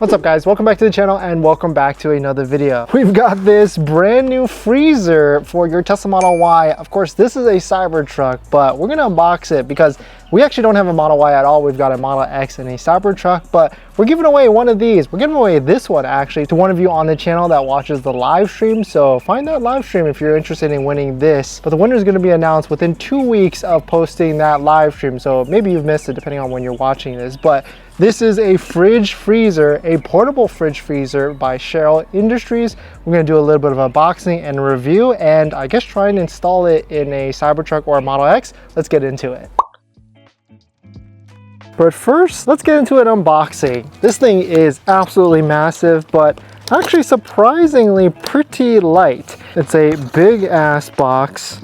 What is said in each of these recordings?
What's up guys, welcome back to the channel and welcome back to another video. We've got this brand new freezer for your Tesla Model Y. Of course, this is a Cybertruck, but we're gonna unbox it because we actually don't have a Model Y at all. We've got a Model X and a Cybertruck, but we're giving away one of these. We're giving away this one actually to one of you on the channel that watches the live stream. So find that live stream if you're interested in winning this. But the winner is gonna be announced within 2 weeks of posting that live stream. So maybe you've missed it depending on when you're watching this, but this is a fridge freezer, a portable fridge freezer by Cheryl Industries. We're gonna do a little bit of unboxing and review and I guess try and install it in a Cybertruck or a Model X. Let's get into it. But first, let's get into an unboxing. This thing is absolutely massive, but actually surprisingly pretty light. It's a big ass box.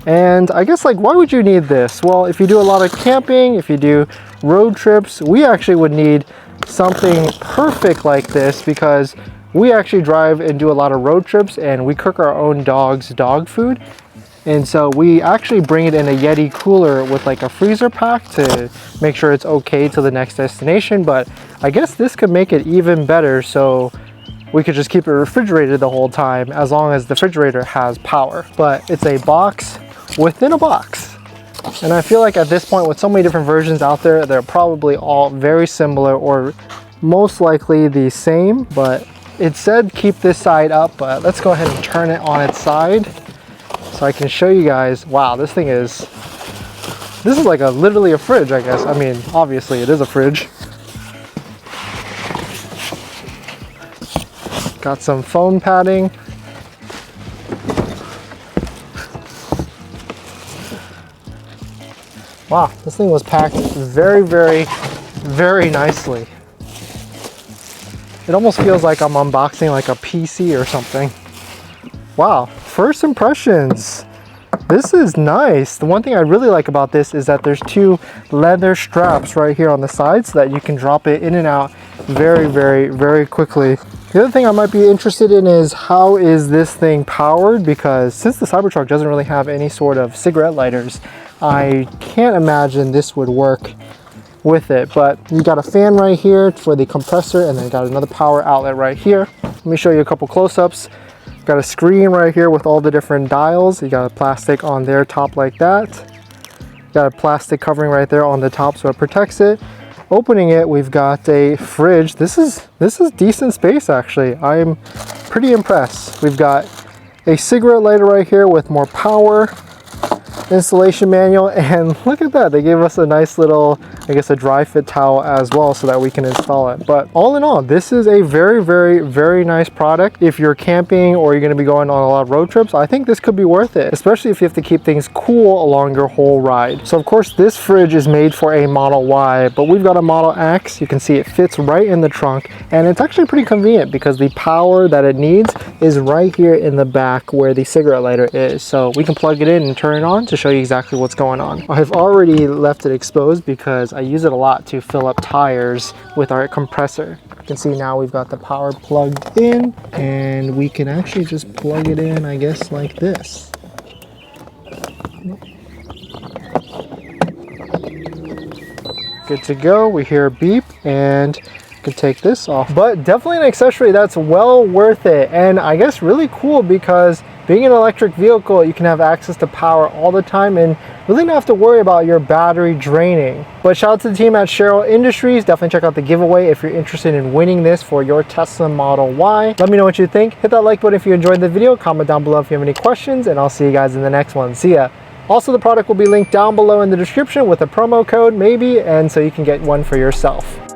And I guess, like, why would you need this? Well, if you do a lot of camping, if you do road trips, we actually would need something perfect like this because we actually drive and do a lot of road trips and we cook our own dog's dog food. And so we actually bring it in a Yeti cooler with like a freezer pack to make sure it's okay to the next destination. But I guess this could make it even better. So we could just keep it refrigerated the whole time as long as the refrigerator has power. But it's a box within a box. And I feel like at this point with so many different versions out there, they're probably all very similar or most likely the same. But it said keep this side up, but let's go ahead and turn it on its side so I can show you guys. Wow, this is like literally a fridge, I guess. I mean, obviously it is a fridge. Got some foam padding. Wow, this thing was packed very, very, very nicely. It almost feels like I'm unboxing like a PC or something. Wow, first impressions. This is nice. The one thing I really like about this is that there's two leather straps right here on the side so that you can drop it in and out very, very, very quickly. The other thing I might be interested in is how is this thing powered, because since the Cybertruck doesn't really have any sort of cigarette lighters, I can't imagine this would work with it. But you got a fan right here for the compressor and then you got another power outlet right here. Let me show you a couple close-ups. Got a screen right here with all the different dials. You got a plastic on their top like that. Got a plastic covering right there on the top so it protects it. Opening it, we've got a fridge. This is decent space actually. I'm pretty impressed. We've got a cigarette lighter right here with more power, installation manual, and look at that, they gave us a nice little, I guess, a dry fit towel as well so that we can install it. But all in all, this is a very, very, very nice product. If you're camping or you're going to be going on a lot of road trips, I think this could be worth it, especially if you have to keep things cool along your whole ride. So of course this fridge is made for a Model Y, but we've got a Model X. You can see it fits right in the trunk and it's actually pretty convenient because the power that it needs is right here in the back where the cigarette lighter is. So we can plug it in and turn it on to show you exactly what's going on. I've already left it exposed because I use it a lot to fill up tires with our compressor. You can see now we've got the power plugged in and we can actually just plug it in, I guess, like this. Good to go. We hear a beep and can take this off. But definitely an accessory that's well worth it, and I guess really cool because being an electric vehicle, you can have access to power all the time and really not have to worry about your battery draining. But shout out to the team at Cheryl Industries. Definitely check out the giveaway if you're interested in winning this for your Tesla Model Y. Let me know what you think. Hit that like button if you enjoyed the video. Comment down below if you have any questions, and I'll see you guys in the next one. See ya. Also, the product will be linked down below in the description with a promo code maybe, and so you can get one for yourself.